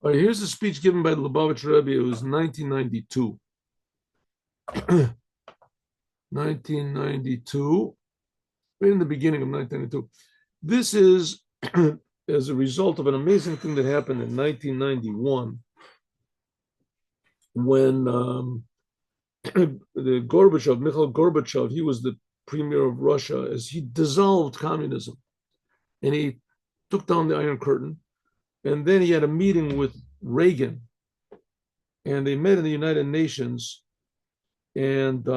All right, here's a speech given by the Lubavitcher Rebbe. It was 1992. 1992, right in the beginning of 1992. This is as a result of an amazing thing that happened in 1991 when Mikhail Gorbachev, he was the premier of Russia, as he dissolved communism and he took down the Iron Curtain. And then he had a meeting with Reagan, and they met in the United Nations. And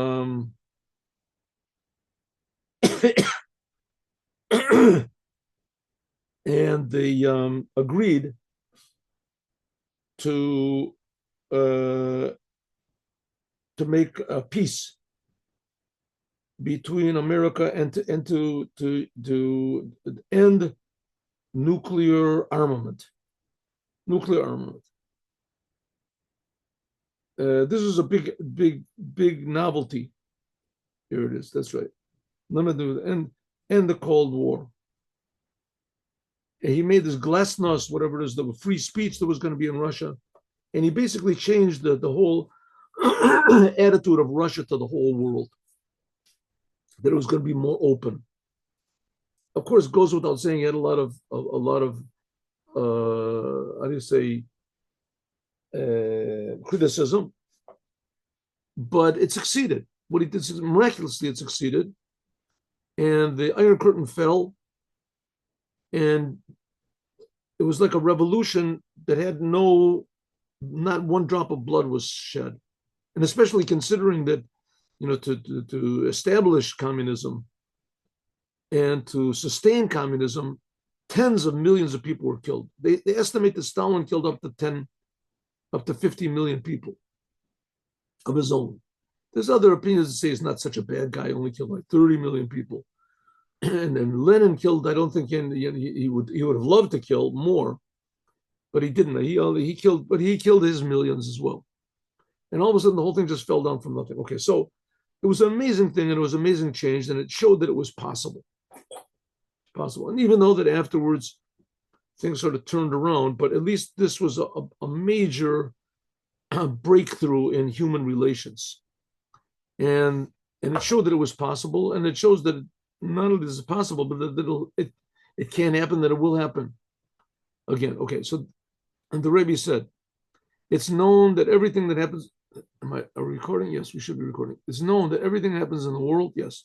and they agreed to uh, to make a peace between America and to end nuclear armament. Nuclear armament. This is a big novelty. Here it is. That's right. None of the end the Cold War. He made this glasnost, whatever it is, the free speech that was going to be in Russia, and he basically changed the whole attitude of Russia to the whole world. That it was going to be more open. Of course, it goes without saying, he had a lot of how do you say, criticism, but it succeeded. What he did, miraculously, it succeeded, and the Iron Curtain fell, and it was like a revolution that had not one drop of blood was shed, and especially considering that, to establish communism and to sustain communism, tens of millions of people were killed. They estimate that Stalin killed up to 50 million people of his own. There's other opinions that say he's not such a bad guy, only killed like 30 million people. And then Lenin killed, I don't think he would have loved to kill more, but he didn't. He killed his millions as well. And all of a sudden the whole thing just fell down from nothing. Okay, so it was an amazing thing, and it was an amazing change, and it showed that it was possible. And even though that afterwards things sort of turned around, but at least this was a major breakthrough in human relations. And it showed that it was possible, and it shows that not only is it possible, but that it can happen, that it will happen again. Okay, so and the Rebbe said, it's known that everything that happens. Are we recording? Yes, we should be recording. It's known that everything that happens in the world. Yes,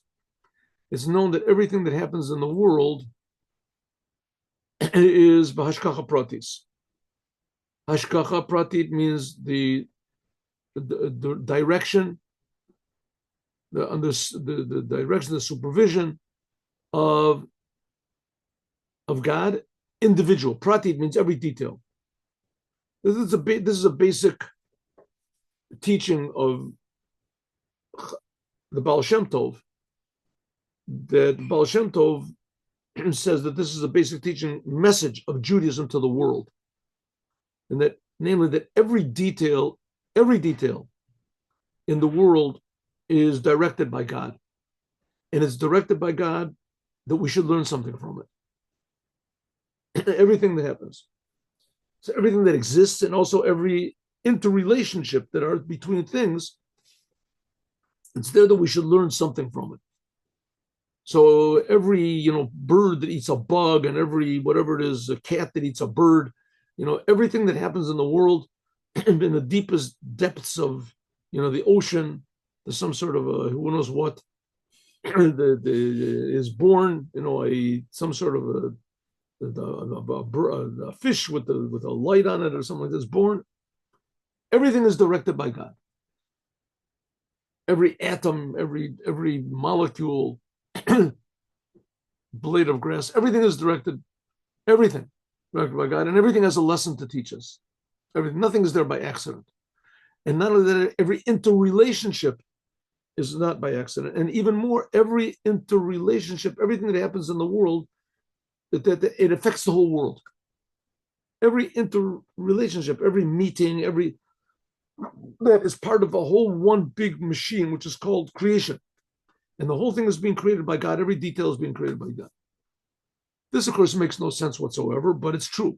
it's known that everything that happens in the world is b'hashkacha pratis. Hashkacha pratit means the direction, the direction, the supervision of God. Individual. Pratit means every detail. This is a basic teaching of the Baal Shem Tov. That Baal Shem Tov says that this is a basic teaching message of Judaism to the world, and that, namely, that every detail in the world is directed by God, and it's directed by God that we should learn something from it. Everything that happens, so everything that exists, and also every interrelationship that are between things, it's there that we should learn something from it. So every bird that eats a bug, and every whatever it is, a cat that eats a bird, everything that happens in the world, in the deepest depths of the ocean, there's some sort of a who knows what is born, some sort of a fish with a light on it or something like this born. Everything is directed by God. Every atom, every molecule, blade of grass, everything is directed by God, and everything has a lesson to teach us. Nothing is there by accident. And not only that, every interrelationship is not by accident. And even more, every interrelationship, everything that happens in the world, that it affects the whole world. Every interrelationship, every meeting, that is part of a whole one big machine, which is called creation. And the whole thing is being created by God. Every detail is being created by God. This, of course, makes no sense whatsoever, but it's true.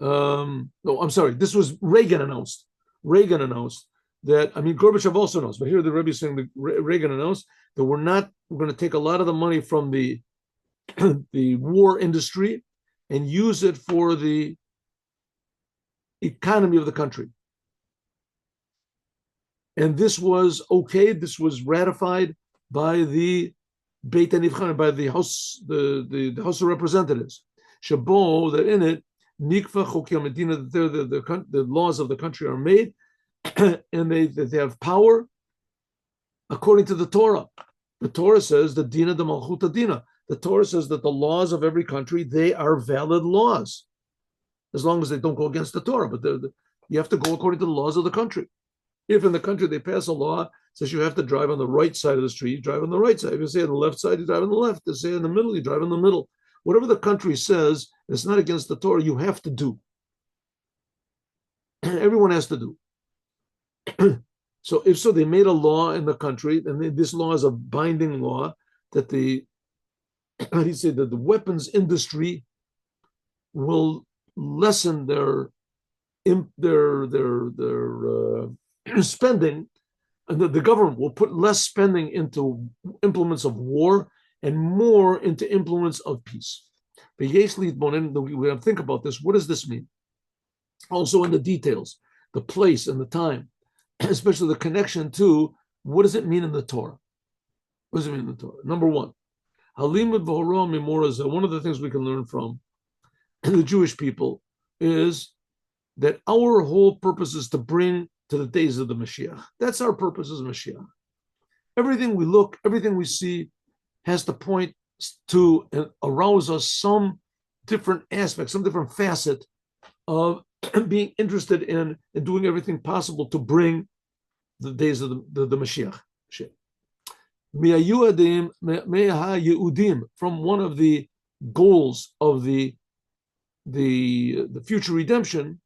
No, I'm sorry. This was Reagan announced. Reagan announced that. I mean, Gorbachev also knows, but here the Rebbe is saying that Reagan announced that we're going to take a lot of the money from the the war industry and use it for the economy of the country. And this was okay. This was ratified by the Beit HaNivchanim, by the House, the House of Representatives. Shabo, that in it, Nikva Choki Medina, the laws of the country are made, and they have power according to the Torah. The Torah says the Dina de Malchut Dina. The Torah says that the laws of every country, they are valid laws, as long as they don't go against the Torah. But you have to go according to the laws of the country. If in the country they pass a law that says you have to drive on the right side of the street, you drive on the right side. If you say on the left side, you drive on the left. If you say in the middle, you drive in the middle. Whatever the country says, it's not against the Torah, you have to do. Everyone has to do. So if so, they made a law in the country, and this law is a binding law that how do you say, that the weapons industry will lessen their spending, and the government will put less spending into implements of war and more into implements of peace. But we have to think about this. What does this mean? Also in the details, the place and the time, especially the connection to what does it mean in the Torah? What does it mean in the Torah? Number one, Halimud v'hora mimora, one of the things we can learn from the Jewish people is that our whole purpose is to bring to the days of the Mashiach. That's our purpose as Mashiach. Everything we look, everything we see has to point to and arouse us some different aspect, some different facet of being interested in and doing everything possible to bring the days of the Mashiach. From one of the goals of the future redemption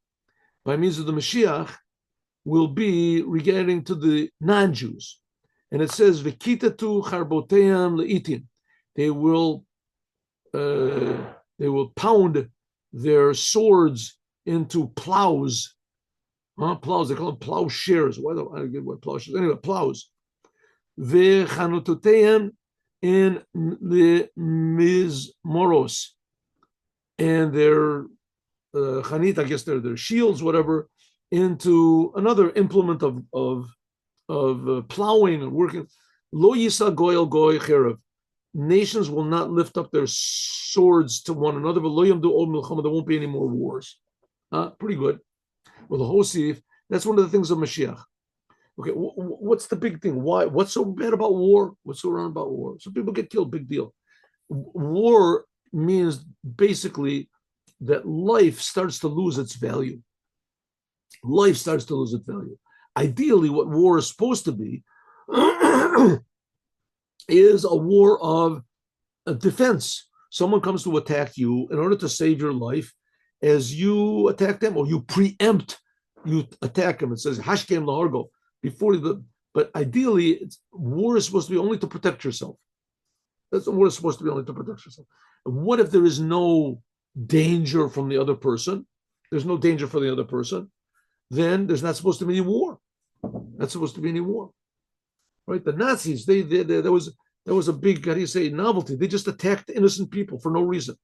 by means of the Mashiach will be regarding to the non-Jews. And it says, V'kitatu charboteim le'itim. They will pound their swords into plows. Plows, they call them plowshares. Why don't I get what plowshares? Anyway, plows. V'chanutoteim in the mizmoros. And their chanit, I guess their shields, whatever, into another implement of plowing and working. Lo yisa goy goy cherev. Nations will not lift up their swords to one another. But lo yamdu od milchama. There won't be any more wars. Pretty good. Well, the Hosif, that's one of the things of Mashiach. Okay, what's the big thing? Why? What's so bad about war? What's so wrong about war? Some people get killed. Big deal. War means basically that life starts to lose its value. Life starts to lose its value. Ideally, what war is supposed to be is a war of defense. Someone comes to attack you in order to save your life. As you attack them, or you preempt, you attack them. It says Hashkem lahargo before but ideally, war is supposed to be only to protect yourself. That's what war is supposed to be, only to protect yourself. What if there is no danger from the other person? There's no danger for the other person. Then there's not supposed to be any war. Not supposed to be any war, right? The Nazis, there was a big, how do you say, novelty. They just attacked innocent people for no reason.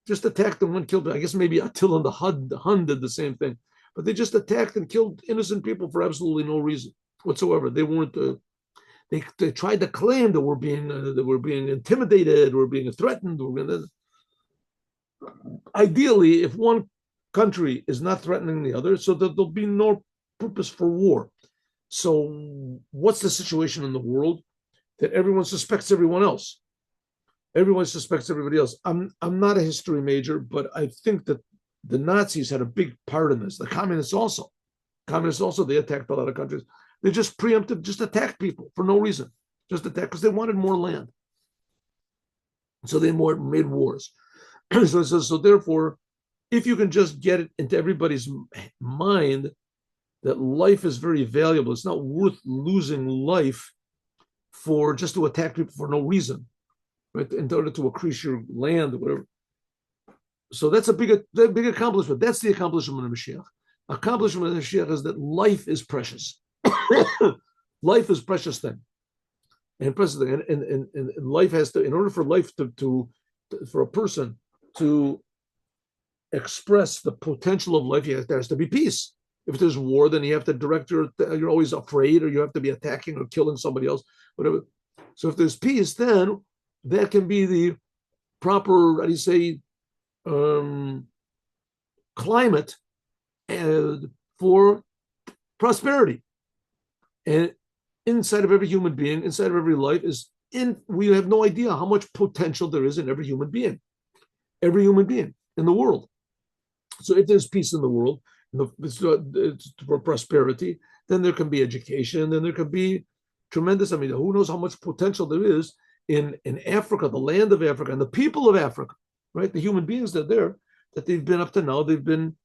Just attacked them and killed them. I guess maybe Attila and the Hun did the same thing, but they just attacked and killed innocent people for absolutely no reason whatsoever. They weren't. They tried to claim that we're being intimidated, we're being threatened. Ideally, if one country is not threatening the other, so that there'll be no purpose for war. So what's the situation in the world? That everyone suspects everyone else. Everyone suspects everybody else. I'm not a history major, but I think that the Nazis had a big part in this. The communists also. They attacked a lot of countries. They just just attacked people for no reason. Just attacked because they wanted more land. So they made wars. So therefore, if you can just get it into everybody's mind that life is very valuable, it's not worth losing life for just to attack people for no reason, right? In order to increase your land or whatever. So that's a big accomplishment. That's the accomplishment of Mashiach. Accomplishment of Mashiach is that life is precious. Life is precious thing. And precious thing. And life has to, in order for life for a person to express the potential of life, there has to be peace. If there's war, then you have to you're always afraid, or you have to be attacking or killing somebody else, whatever. So if there's peace, then that can be the proper, how do you say, climate for prosperity. And inside of every human being, inside of every life we have no idea how much potential there is in every human being in the world. So if there's peace in the world, it's for prosperity, then there can be education, then there can be tremendous, who knows how much potential there is in Africa, the land of Africa, and the people of Africa, right? The human beings that are there, that they've been up to now, they've been,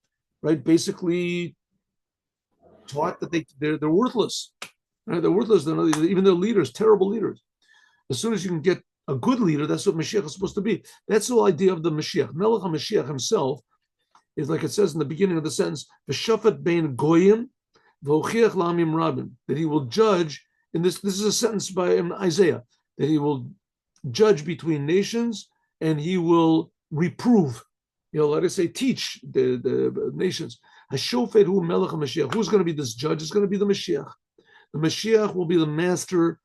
right, basically taught that they're worthless. Right? They're worthless. Even their leaders, terrible leaders. As soon as you can get a good leader, that's what Mashiach is supposed to be. That's the whole idea of the Mashiach. Melech HaMashiach himself is, like it says in the beginning of the sentence, V'shafat bein goyim v'ochiach la'amim rabim, that he will judge, and this is a sentence by Isaiah, that he will judge between nations and he will reprove, let us say, teach the nations. Hashofet hu melech HaMashiach. Who's going to be this judge? It's going to be the Mashiach. The Mashiach will be the master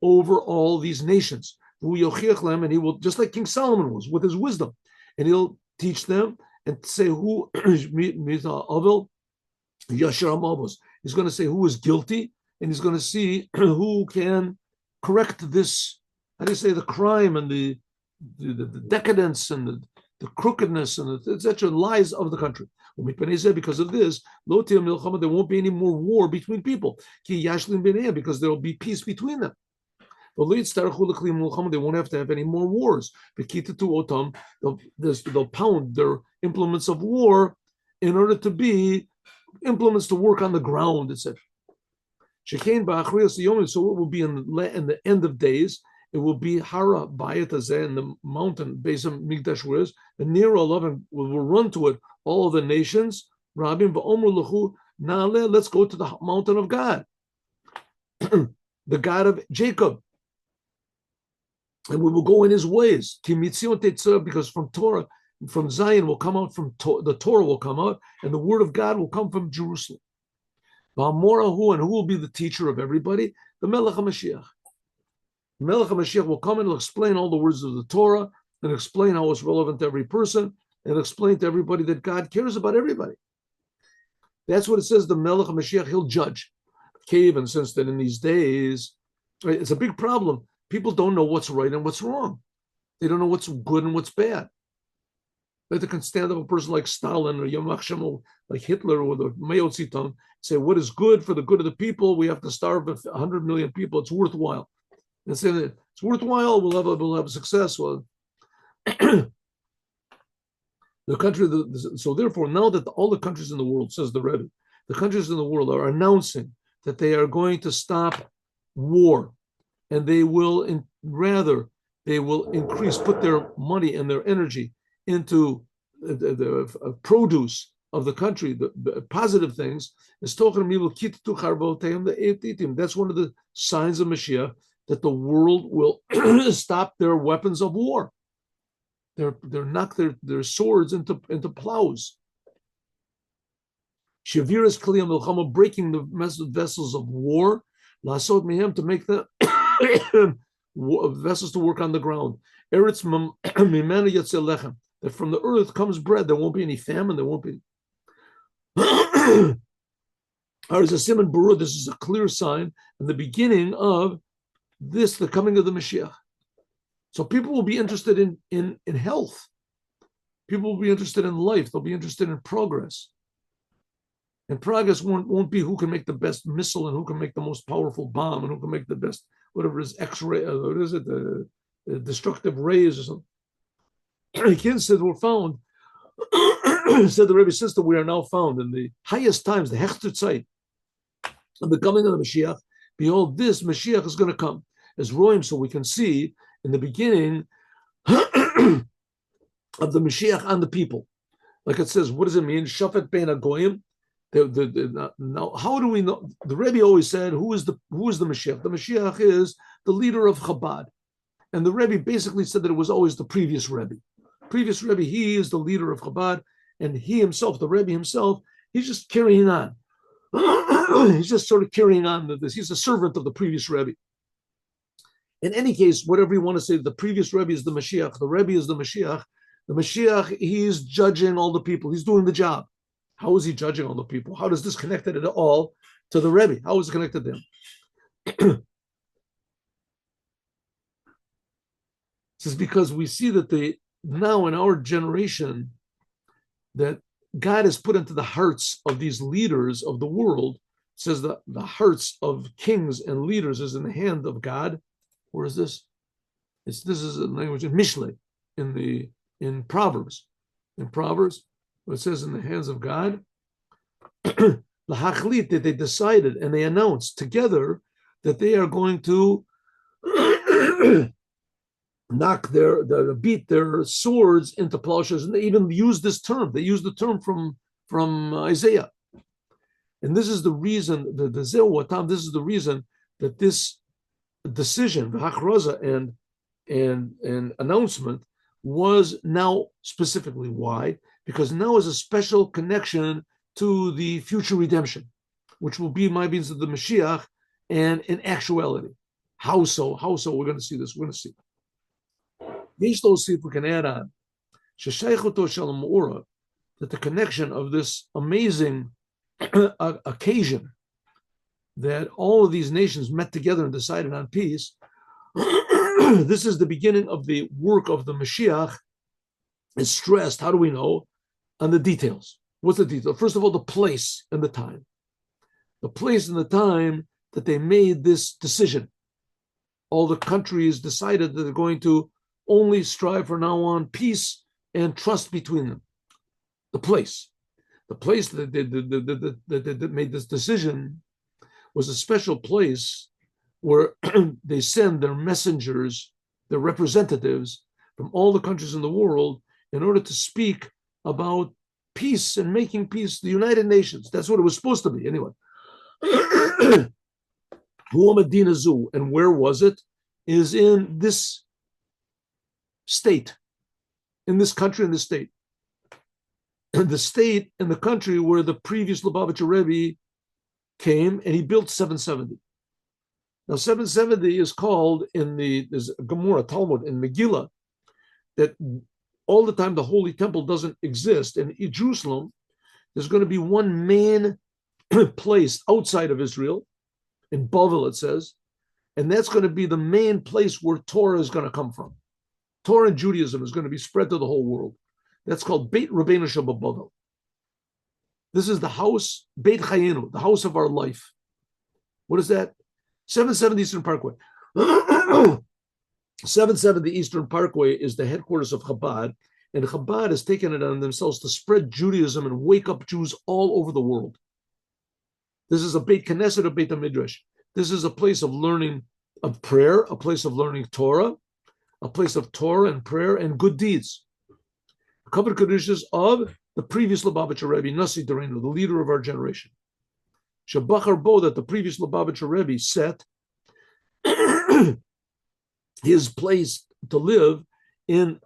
over all these nations. And he will, just like King Solomon was, with his wisdom, and he'll teach them and say who he's going to say who is guilty, and he's going to see who can correct this, how do you say, the crime and the decadence and the crookedness and etc. lies of the country. Because of this, there won't be any more war between people, because there will be peace between them. They won't have to have any more wars. They'll pound their implements of war in order to be implements to work on the ground, etc. So it will be in the end of days. It will be Hara Bayat Hazeh, in the mountain base of Migdash, where is, and near Allah will run to it all of the nations. Rabim v'omer lechu na'aleh, let's go to the mountain of God, the God of Jacob, and we will go in his ways. Because from Zion will come out, the Torah will come out, and the word of God will come from Jerusalem. And who will be the teacher of everybody? The Melech HaMashiach. Melech HaMashiach will come and will explain all the words of the Torah and explain how it's relevant to every person and explain to everybody that God cares about everybody. That's what it says, the Melech HaMashiach, he'll judge. And since that in these days, right, it's a big problem. People don't know what's right and what's wrong. They don't know what's good and what's bad. They can stand up a person like Stalin or Yamach Shemel, like Hitler or the Mao Zedong, say what is good for the good of the people. We have to starve 100 million people. It's worthwhile. And say that it's worthwhile. We'll have success. Well, the country. So therefore, now that all the countries in the world, says the Rebbe, the countries in the world are announcing that they are going to stop war, and they will increase, put their money and their energy into the produce of the country, the positive things. It's talking to me. That's one of the signs of Mashiach, that the world will stop their weapons of war. They're knock their swords into plows. Shaviras Kliyam Milchama, breaking the vessels of war. Lasot Mehem, to make them vessels to work on the ground. Eretz Mimana Yatzel Lechem, that from the earth comes bread. There won't be any famine. There won't be. As a Simon Baruch, this is a clear sign in the beginning of this, the coming of the Mashiach. So people will be interested in health. People will be interested in life. They'll be interested in progress. And progress won't be who can make the best missile and who can make the most powerful bomb and who can make the best, whatever it is, X-ray, what is it, the destructive rays or something. Kids said we're found, said the Rebbe sister, we are now found in the highest times, the Hechter Zeit, of the coming of the Mashiach. Behold, this Mashiach is going to come as Roim, so we can see in the beginning of the Mashiach on the people. Like it says, what does it mean? Shafet bein hagoyim. Now, how do we know? The Rebbe always said, who is the Mashiach? The Mashiach is the leader of Chabad. And the Rebbe basically said that it was always the previous Rebbe. Previous Rebbe, he is the leader of Chabad, and he himself, the Rebbe himself, he's just carrying on. He's just sort of carrying on this. He's a servant of the previous Rebbe. In any case, whatever you want to say, the previous Rebbe is the Mashiach, the Rebbe is the Mashiach. The Mashiach, he's judging all the people. He's doing the job. How is he judging all the people? How does this connect it at all to the Rebbe? How is it connected to him? This is because we see that now in our generation, that God has put into the hearts of these leaders of the world, says that the hearts of kings and leaders is in the hand of God. Where is this? This is a language in Mishle, in Proverbs. In Proverbs, it says in the hands of God, the hachlit, that they decided and they announced together that they are going to beat their swords into plowshares, and they even use this term. They use the term from Isaiah, and this is the reason. This is the reason that this decision, hachraza and announcement, was now specifically why, because now is a special connection to the future redemption, which will be my means of the Mashiach, and in actuality, how so? We're going to see this. We're going to see. See if we can add on that the connection of this amazing occasion that all of these nations met together and decided on peace. This is the beginning of the work of the Mashiach. Is stressed. How do we know? On the details. What's the detail? First of all, the place and the time. The place and the time that they made this decision. All the countries decided that they're going to only strive from now on peace and trust between them. The place that they made this decision was a special place where they send their messengers, their representatives from all the countries in the world in order to speak about peace and making peace, the United Nations. That's what it was supposed to be anyway. And where was it? Is in this state, in this country, in this state. The state and the country where the previous Lubavitcher Rebbe came, and he built 770. Now, 770 is called there's a Gemara, Talmud, in Megillah, that all the time the Holy Temple doesn't exist. And in Jerusalem, there's going to be one main place outside of Israel, in Bavel, it says, and that's going to be the main place where Torah is going to come from. Torah and Judaism is going to be spread to the whole world. That's called Beit Rabbeinu Shabbabavel. This is the house, Beit Chayenu, the house of our life. What is that? 770 Eastern Parkway. 770 Eastern Parkway is the headquarters of Chabad, and Chabad has taken it on themselves to spread Judaism and wake up Jews all over the world. This is a Beit Knesset, a Beit HaMidrash. This is a place of learning of prayer, a place of learning Torah, a place of Torah and prayer and good deeds. Covered Kedushas of the previous Lubavitcher Rebbe, Nasi Dorenu, the leader of our generation. Shabachar Bo, that the previous Lubavitcher Rebbe set his place to live in,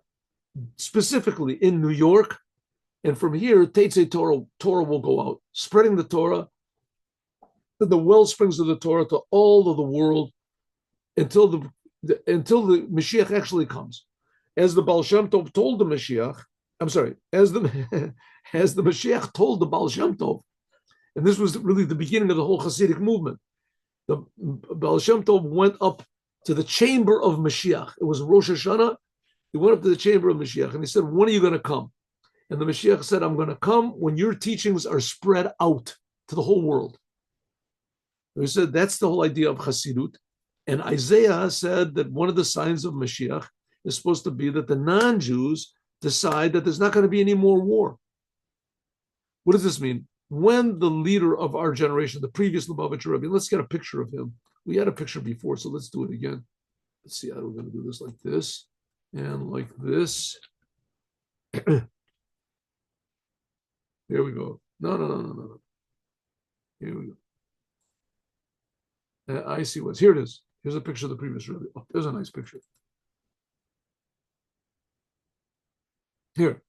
specifically in New York, and from here, Teitzei Torah will go out, spreading the Torah, the well springs of the Torah to all of the world until the Mashiach actually comes. As the Baal Shem Tov told the Mashiach, as the Mashiach told the Baal Shem Tov, and this was really the beginning of the whole Hasidic movement. The Baal Shem Tov went up to the chamber of Mashiach. It was Rosh Hashanah. He went up to the chamber of Mashiach and he said, when are you going to come? And the Mashiach said, I'm going to come when your teachings are spread out to the whole world. And he said, that's the whole idea of Hasidut. And Isaiah said that one of the signs of Mashiach is supposed to be that the non-Jews decide that there's not going to be any more war. What does this mean? When the leader of our generation, the previous Lubavitcher Rebbe, let's get a picture of him. We had a picture before, so let's do it again. Let's see how we're going to do this, like this and like this. Here we go. No, no, no, no, no. Here we go. I see what's here. It is. Here's a picture of the previous Rebbe. Oh, there's a nice picture. Here,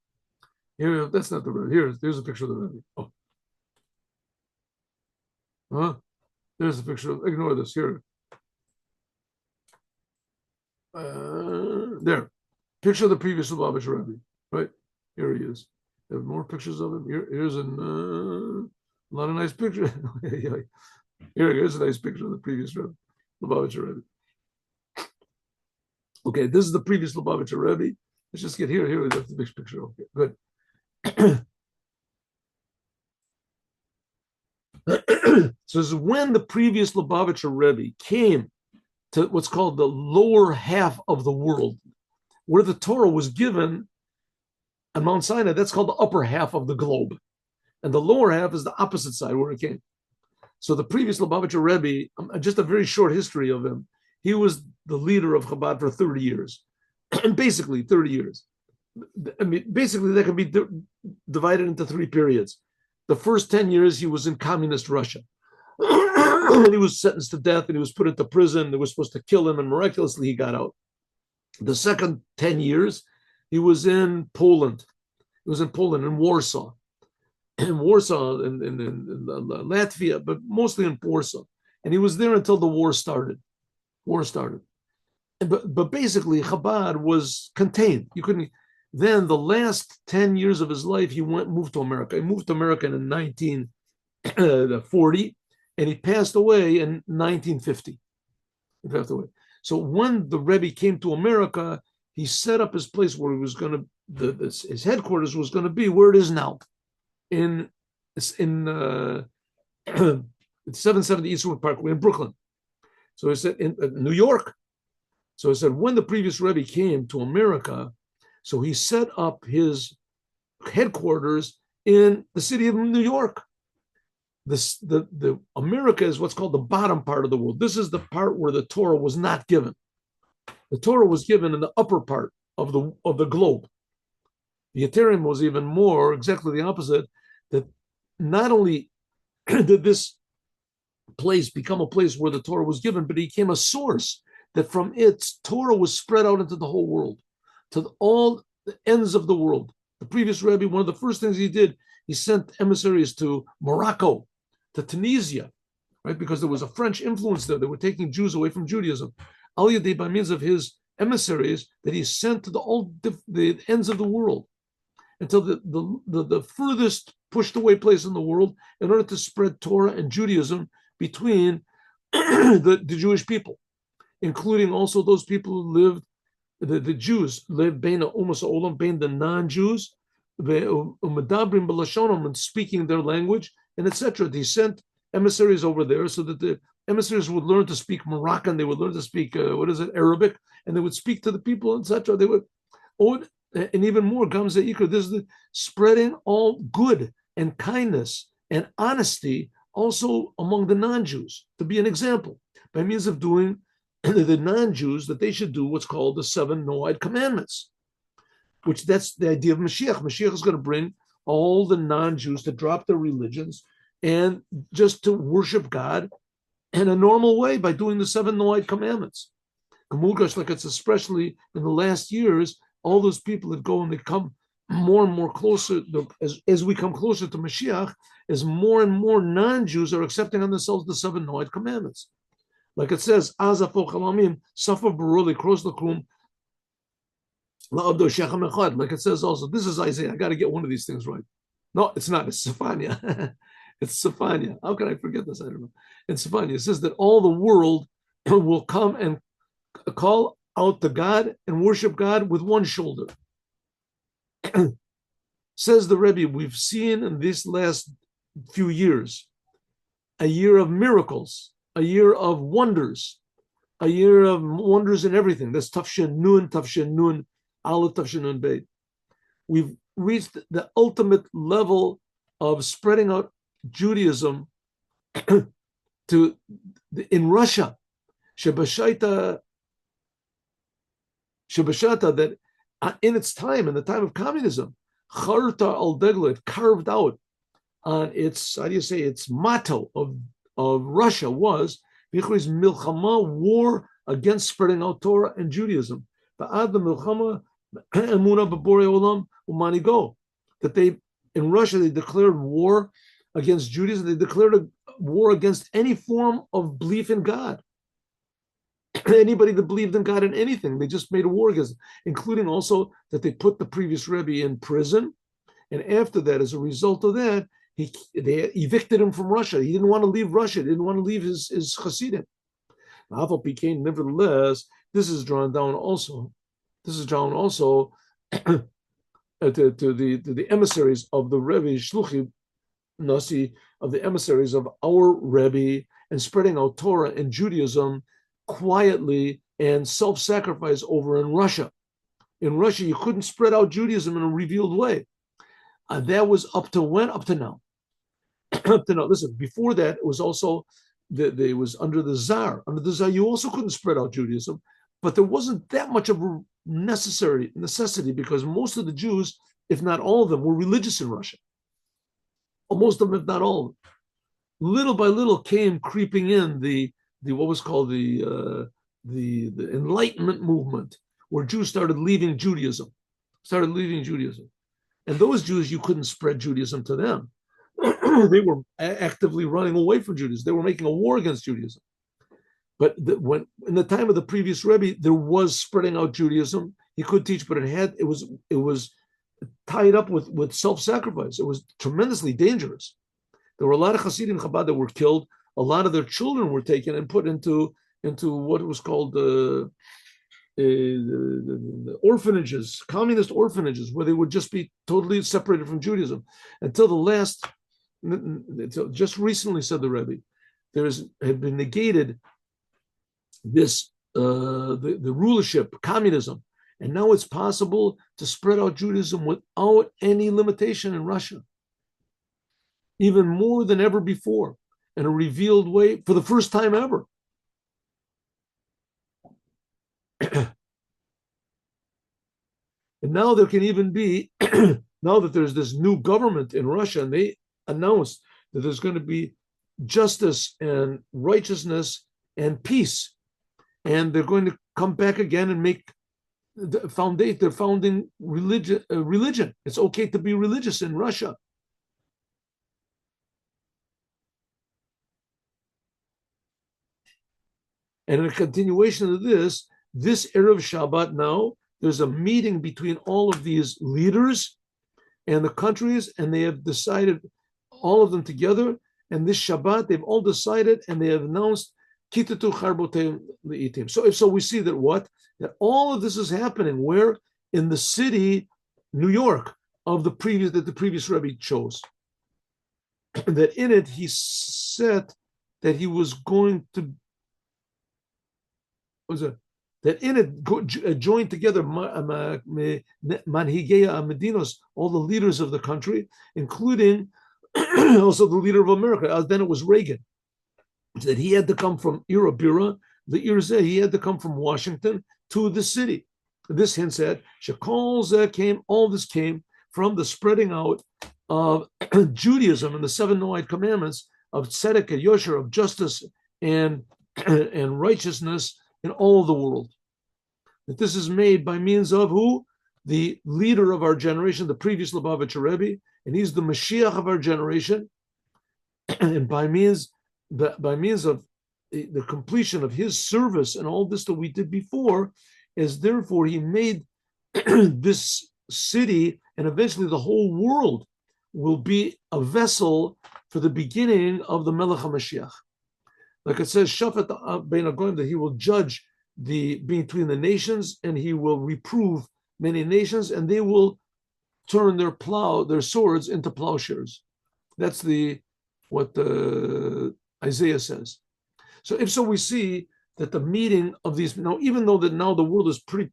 here. That's not the Rebbe. There's a picture of the Rebbe. Oh, huh? There's a picture of. Ignore this. Here. There. Picture of the previous Lubavitcher Rebbe. Right here he is. There are more pictures of him. Here's a lot of nice pictures. Here's a nice picture of the previous Rebbe, Lubavitcher Rebbe. Okay, this is the previous Lubavitcher Rebbe. Let's just get here. Here, that's the big picture. Okay, good. So this is when the previous Lubavitcher Rebbe came to what's called the lower half of the world, where the Torah was given on Mount Sinai. That's called the upper half of the globe. And the lower half is the opposite side where it came. So the previous Lubavitcher Rebbe, just a very short history of him, he was the leader of Chabad for 30 years. And basically 30 years. I mean, basically that can be divided into three periods. The first 10 years he was in communist Russia. And he was sentenced to death and he was put into prison. They were supposed to kill him and miraculously he got out. The second 10 years, he was in Poland. He was in Poland, in Warsaw. In Warsaw, in Latvia, but mostly in Warsaw. And he was there until the war started. But basically, Chabad was contained. You couldn't. Then the last 10 years of his life, he moved to America. He moved to America in 1940, and he passed away in 1950. He passed away. So when the Rebbe came to America, he set up his place where he was going to, his headquarters was going to be where it is now, in 770 Eastwood Parkway in Brooklyn. So he said in New York. So he said when the previous Rebbe came to America, so he set up his headquarters in the city of New York. The America is what's called the bottom part of the world. This is the part where the Torah was not given. The Torah was given in the upper part of the globe. The Yeterim was even more, exactly the opposite, that not only did this place become a place where the Torah was given, but it became a source that from its Torah was spread out into the whole world, to all the ends of the world. The previous Rebbe, one of the first things he did, he sent emissaries to Morocco, to Tunisia, right? Because there was a French influence there. They were taking Jews away from Judaism. Al Yadei, by means of his emissaries that he sent to the ends of the world, until the furthest pushed away place in the world, in order to spread Torah and Judaism between the Jewish people, including also those people who lived, the Jews lived bein umas ha'olam, bein the non-Jews, umedabrim b'lashonom, and speaking their language, and etc. He sent emissaries over there so that the emissaries would learn to speak Moroccan, they would learn to speak Arabic, and they would speak to the people, etc. They would, and even more, Gamze Ikra, this is the spreading all good and kindness and honesty also among the non-Jews, to be an example, by means of doing the non-Jews that they should do what's called the 7 Noahide commandments, which that's the idea of Mashiach. Mashiach is going to bring all the non-Jews to drop their religions and just to worship God in a normal way by doing the 7 Noahide commandments. Gemulgash, like it's especially in the last years, all those people that go and they come more and more closer, as we come closer to Mashiach, as more and more non-Jews are accepting on themselves the 7 Noahide commandments. Like it says, Azafo Chalamim, Safa Baruli, Kros Lakum, like it says also, this is Isaiah. I got to get one of these things right. No, it's not. It's Sephania. It's Sephania. How can I forget this? I don't know. In Sephania, it says that all the world will come and call out to God and worship God with one shoulder. Says the Rebbe, we've seen in this last few years a year of miracles, a year of wonders, a year of wonders in everything. That's Tafshin Nun, Aleph Tafshin Nun Beit. We've reached the ultimate level of spreading out Judaism in Russia. Shabashata, that in its time, in the time of communism, Charta al Degla, it carved out on its, how do you say, its motto of Russia was milchama, war against spreading out Torah and Judaism. That they, in Russia, they declared war against Judaism. They declared a war against any form of belief in God. Anybody that believed in God in anything, they just made a war against it, including also that they put the previous Rebbe in prison. And after that, as a result of that, they evicted him from Russia. He didn't want to leave Russia. He didn't want to leave his Hasidim. Nevertheless, this is drawn down also. This is drawn also to the emissaries of the Rebbe, Shluchi Nasi, of the emissaries of our Rebbe, and spreading out Torah and Judaism quietly and self-sacrifice over in Russia. In Russia, you couldn't spread out Judaism in a revealed way. That was up to when? Up to now. Up to now. Listen, before that, it was also, it was under the Tsar. Under the Tsar, you also couldn't spread out Judaism, but there wasn't that much of a necessity because most of the Jews, if not all of them, were religious in Russia. Most of them, if not all of them. Little by little came creeping in the what was called the Enlightenment movement, where Jews started leaving Judaism. And those Jews, you couldn't spread Judaism to them. They were actively running away from Judaism. They were making a war against Judaism. But when in the time of the previous Rebbe, there was spreading out Judaism. He could teach, but it was tied up with self-sacrifice. It was tremendously dangerous. There were a lot of Hasidim Chabad that were killed. A lot of their children were taken and put into what was called the orphanages, communist orphanages, where they would just be totally separated from Judaism. Until just recently, said the Rebbe, had been negated this the rulership, communism, and now it's possible to spread out Judaism without any limitation in Russia, even more than ever before, in a revealed way for the first time ever. And now there can even be, now that there's this new government in Russia, and they announced that there's going to be justice and righteousness and peace, and they're going to come back again and make their founding religion. It's okay to be religious in Russia. And in a continuation of this Erev Shabbat now, there's a meeting between all of these leaders and the countries, and they have decided, all of them together, and this Shabbat, they've all decided, and they have announced, Kitatu Charbotem Leitim. So we see that that all of this is happening where? In the city, New York, that the previous Rebbe chose. That in it, he said that he was going to, that in it joined together Manhigei Medinos, all the leaders of the country, including also the leader of America. Then it was Reagan. That he had to come from Ira Bira, the Irzeh, he had to come from Washington to the city. This hints at all this came from the spreading out of Judaism and the 7 Noahide commandments of tzedek and yosher, of justice and righteousness in all of the world. That this is made by means of who? The leader of our generation, the previous Lubavitcher Rebbe, and he's the Moshiach of our generation. And by means of the completion of his service and all this that we did before, as therefore he made this city and eventually the whole world will be a vessel for the beginning of the Melech HaMashiach. Like it says, Shafat Bein HaGoyim, that he will judge between the nations, and he will reprove many nations, and they will turn their swords into plowshares. That's what Isaiah says. So we see that the meeting of these, now, even though that now the world is pretty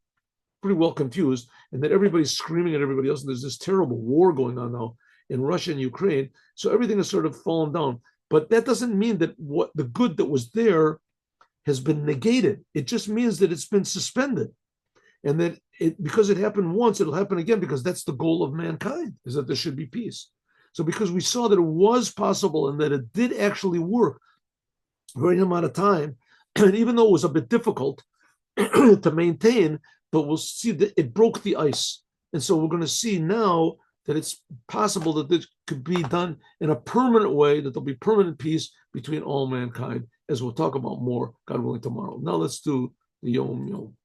well confused, and that everybody's screaming at everybody else, and there's this terrible war going on now in Russia and Ukraine, so everything has sort of fallen down. But that doesn't mean that what the good that was there has been negated. It just means that it's been suspended. And that because it happened once, it'll happen again, because that's the goal of mankind, is that there should be peace. So because we saw that it was possible and that it did actually work for any amount of time, and even though it was a bit difficult to maintain, but we'll see that it broke the ice. And so we're going to see now that it's possible that this could be done in a permanent way, that there'll be permanent peace between all mankind, as we'll talk about more, God willing, tomorrow. Now let's do the Yom Yom.